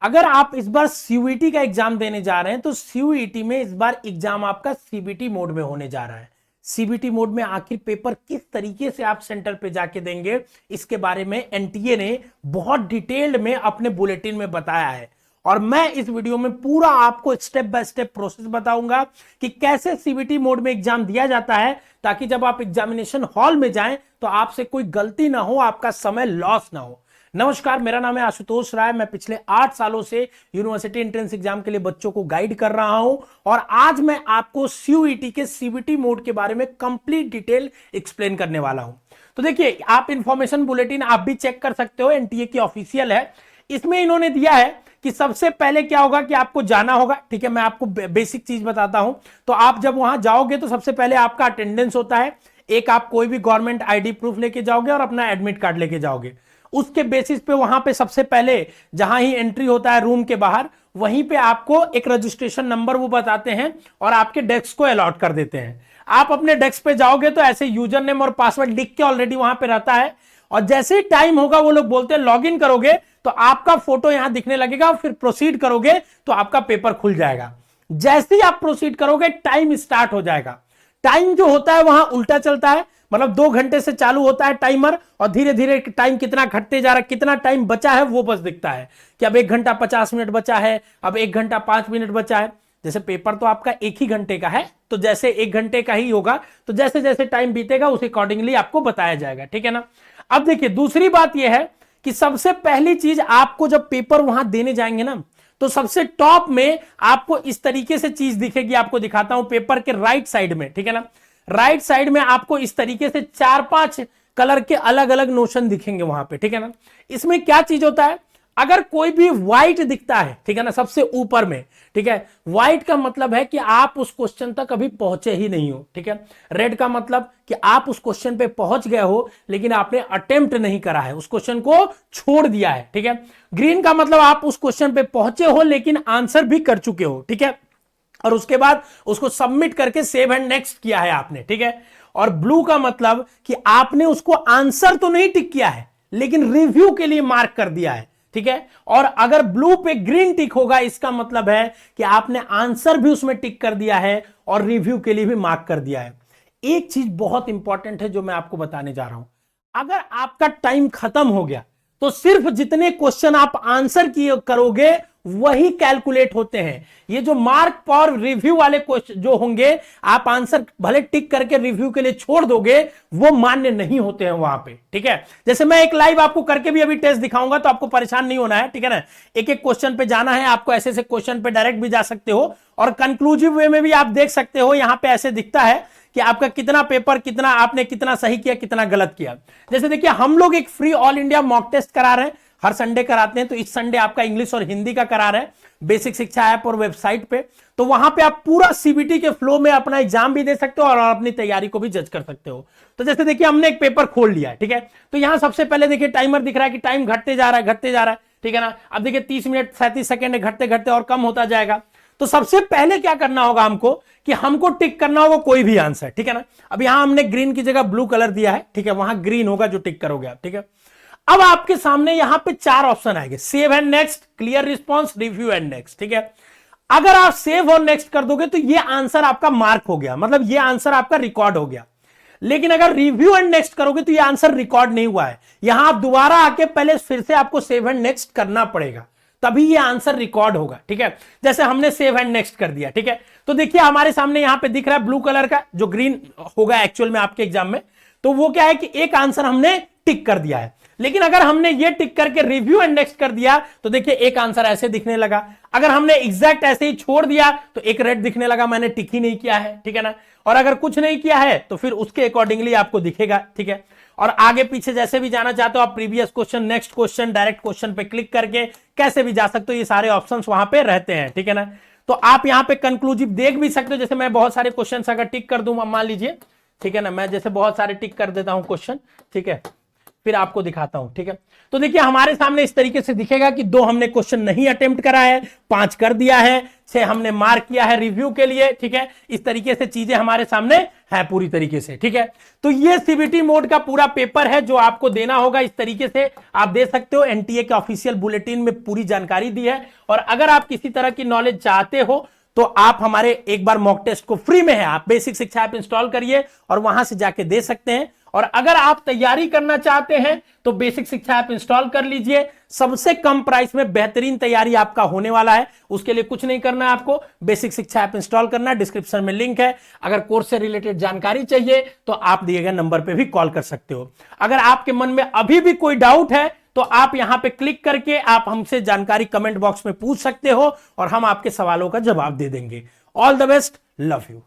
अगर आप इस बार सीयूईटी का एग्जाम देने जा रहे हैं तो सीयूईटी में इस बार एग्जाम आपका सीबीटी मोड में होने जा रहा है। सीबीटी मोड में आखिर पेपर किस तरीके से आप सेंटर पे जाके देंगे, इसके बारे में एनटीए ने बहुत डिटेल्ड में अपने बुलेटिन में बताया है और मैं इस वीडियो में पूरा आपको स्टेप बाय स्टेप प्रोसेस बताऊंगा कि कैसे सीबीटी मोड में एग्जाम दिया जाता है, ताकि जब आप एग्जामिनेशन हॉल में जाएं तो आपसे कोई गलती ना हो, आपका समय लॉस ना हो। नमस्कार, मेरा नाम है आशुतोष राय। मैं पिछले 8 सालों से यूनिवर्सिटी एंट्रेंस एग्जाम के लिए बच्चों को गाइड कर रहा हूं और आज मैं आपको सीयूईटी के सीबीटी मोड के बारे में कंप्लीट डिटेल एक्सप्लेन करने वाला हूं। तो देखिए, आप इंफॉर्मेशन बुलेटिन आप भी चेक कर सकते हो, एनटीए की ऑफिशियल है। इसमें इन्होंने दिया है कि सबसे पहले क्या होगा कि आपको जाना होगा। ठीक है, मैं आपको बेसिक चीज बताता हूं। तो आप जब वहां जाओगे तो सबसे पहले आपका अटेंडेंस होता है। एक आप कोई भी गवर्नमेंट आईडी प्रूफ लेके जाओगे और अपना एडमिट कार्ड लेके जाओगे। उसके बेसिस पे वहां पे सबसे पहले जहां ही एंट्री होता है रूम के बाहर, वहीं पे आपको एक रजिस्ट्रेशन नंबर वो बताते हैं और आपके डेस्क को अलॉट कर देते हैं। आप अपने डेस्क पे जाओगे तो ऐसे यूजर नेम और पासवर्ड लिख के ऑलरेडी वहां पे रहता है और जैसे ही टाइम होगा वो लोग बोलते हैं लॉग इन करोगे तो आपका फोटो यहां दिखने लगेगा। फिर प्रोसीड करोगे तो आपका पेपर खुल जाएगा। जैसे ही आप प्रोसीड करोगे टाइम स्टार्ट हो जाएगा। टाइम जो होता है वहां उल्टा चलता है, मतलब 2 घंटे से चालू होता है टाइमर और धीरे धीरे टाइम कितना घटते जा रहा है, कितना टाइम बचा है वो बस दिखता है कि अब 1 घंटा 50 मिनट बचा है, अब 1 घंटा 5 मिनट बचा है। जैसे पेपर तो आपका 1 ही घंटे का है तो जैसे 1 घंटे का ही होगा, तो जैसे जैसे टाइम बीतेगा उस अकॉर्डिंगली आपको बताया जाएगा। ठीक है ना। अब देखिए, दूसरी बात यह है कि सबसे पहली चीज आपको जब पेपर वहां देने जाएंगे ना, तो सबसे टॉप में आपको इस तरीके से चीज दिखेगी। आपको दिखाता हूं पेपर के राइट साइड में। ठीक है ना, राइट साइड में आपको इस तरीके से 4-5 कलर के अलग अलग नोशन दिखेंगे वहां पे। ठीक है ना। इसमें क्या चीज होता है, अगर कोई भी व्हाइट दिखता है, ठीक है ना, सबसे ऊपर में, ठीक है, व्हाइट का मतलब है कि आप उस क्वेश्चन तक अभी पहुंचे ही नहीं हो। ठीक है। रेड का मतलब कि आप उस क्वेश्चन पे पहुंच गए हो लेकिन आपने अटेम्प्ट नहीं करा है, उस क्वेश्चन को छोड़ दिया है। ठीक है। ग्रीन का मतलब आप उस क्वेश्चन पे पहुंचे हो लेकिन आंसर भी कर चुके हो। ठीक है, और उसके बाद उसको सबमिट करके सेव एंड नेक्स्ट किया है आपने। ठीक है। और ब्लू का मतलब कि आपने उसको आंसर तो नहीं टिक किया है लेकिन रिव्यू के लिए मार्क कर दिया है। ठीक है। और अगर ब्लू पे ग्रीन टिक होगा इसका मतलब है कि आपने आंसर भी उसमें टिक कर दिया है और रिव्यू के लिए भी मार्क कर दिया है। एक चीज बहुत इंपॉर्टेंट है जो मैं आपको बताने जा रहा हूं, अगर आपका टाइम खत्म हो गया तो सिर्फ जितने क्वेश्चन आप आंसर किए करोगे वही कैलकुलेट होते हैं। ये जो मार्क फॉर रिव्यू वाले क्वेश्चन जो होंगे, आप आंसर भले टिक करके रिव्यू के लिए छोड़ दोगे, वो मान्य नहीं होते हैं वहां पे। ठीक है। जैसे मैं एक लाइव आपको करके भी अभी टेस्ट दिखाऊंगा तो आपको परेशान नहीं होना है। ठीक है ना। एक एक क्वेश्चन पे जाना है आपको, ऐसे ऐसे क्वेश्चन पे डायरेक्ट भी जा सकते हो और कंक्लूसिव वे में भी आप देख सकते हो। यहां पे ऐसे दिखता है कि आपका कितना पेपर, कितना आपने कितना सही किया, कितना गलत किया। जैसे देखिए, हम लोग एक free all India mock test करा रहे हैं, हर संडे कराते हैं। तो इस संडे आपका इंग्लिश और हिंदी का करा रहे हैं बेसिक शिक्षा ऐप और वेबसाइट पे। तो वहां पे आप पूरा सीबीटी के फ्लो में अपना एग्जाम भी दे सकते हो और अपनी तैयारी को भी जज कर सकते हो। तो जैसे देखिए, हमने एक पेपर खोल लिया है। ठीक है। तो यहां सबसे पहले देखिए टाइमर दिख रहा है कि टाइम घटते जा रहा है, घटते जा रहा है। ठीक है ना। अब देखिए 30 मिनट 37 सेकेंड, घटते घटते और कम होता जाएगा। तो सबसे पहले क्या करना होगा हमको कि हमको टिक करना होगा कोई भी आंसर। ठीक है ना। अब यहां हमने ग्रीन की जगह ब्लू कलर दिया है। ठीक है, वहां ग्रीन होगा जो टिक करोगे आप। ठीक है। अब आपके सामने यहां पे 4 ऑप्शन आएंगे, save and next, clear response, review and next. ठीक है। अगर आप सेव और नेक्स्ट कर दोगे तो ये आंसर आपका मार्क हो गया, मतलब ये आंसर आपका रिकॉर्ड हो गया। लेकिन अगर रिव्यू एंड नेक्स्ट करोगे तो ये आंसर रिकॉर्ड नहीं हुआ है। यहां आप दोबारा आके पहले फिर से आपको सेव एंड नेक्स्ट करना पड़ेगा, तभी ये आंसर रिकॉर्ड होगा। ठीक है। जैसे हमने सेव एंड नेक्स्ट कर दिया। ठीक है। तो देखिए हमारे सामने यहां पे दिख रहा है ब्लू कलर का, जो ग्रीन होगा एक्चुअल में आपके एग्जाम में। तो वो क्या है कि एक आंसर हमने टिक कर दिया है। लेकिन अगर हमने ये टिक करके रिव्यू एंड नेक्स्ट कर दिया तो देखिए एक आंसर ऐसे दिखने लगा। अगर हमने एग्जैक्ट ऐसे ही छोड़ दिया तो एक रेड दिखने लगा, मैंने टिक ही नहीं किया है। ठीक है ना। और अगर कुछ नहीं किया है तो फिर उसके अकॉर्डिंगली आपको दिखेगा। ठीक है। और आगे पीछे जैसे भी जाना चाहते हो आप, previous question, next question, direct question पे क्लिक करके कैसे भी जा सकते हो। ये सारे ऑप्शंस वहां पे रहते हैं। ठीक है ना। तो आप यहां पे कंक्लूसिव देख भी सकते हो। जैसे मैं बहुत सारे क्वेश्चन अगर टिक कर दूं, मान लीजिए, ठीक है ना, मैं जैसे बहुत सारे टिक कर देता हूं क्वेश्चन। ठीक है। फिर आपको दिखाता हूं, ठीक है। तो देखिए हमारे सामने इस तरीके से दिखेगा कि 2 हमने क्वेश्चन नहीं अटेम्प्ट करा है, 5 कर दिया है, 6 हमने मार्क किया है रिव्यू के लिए, ठीक है। इस तरीके से चीजें हमारे सामने है पूरी तरीके से, ठीक है। तो ये सीबीटी मोड का पूरा पेपर है जो आपको देना होगा। इस तरीके से आप दे सकते हो, एनटीए के ऑफिशियल बुलेटिन में पूरी जानकारी दी है। और अगर आप किसी तरह की नॉलेज चाहते हो तो आप हमारे एक बार मॉक टेस्ट को फ्री में है, आप बेसिक शिक्षा ऐप इंस्टॉल करिए और वहां से जाके दे सकते हैं। और अगर आप तैयारी करना चाहते हैं तो बेसिक शिक्षा ऐप इंस्टॉल कर लीजिए, सबसे कम प्राइस में बेहतरीन तैयारी आपका होने वाला है। उसके लिए कुछ नहीं करना है, आपको बेसिक शिक्षा ऐप इंस्टॉल करना है, डिस्क्रिप्शन में लिंक है। अगर कोर्स से रिलेटेड जानकारी चाहिए तो आप दिए गए नंबर पे भी कॉल कर सकते हो। अगर आपके मन में अभी भी कोई डाउट है तो आप यहां पे क्लिक करके आप हमसे जानकारी कमेंट बॉक्स में पूछ सकते हो और हम आपके सवालों का जवाब दे देंगे। All the best, love you.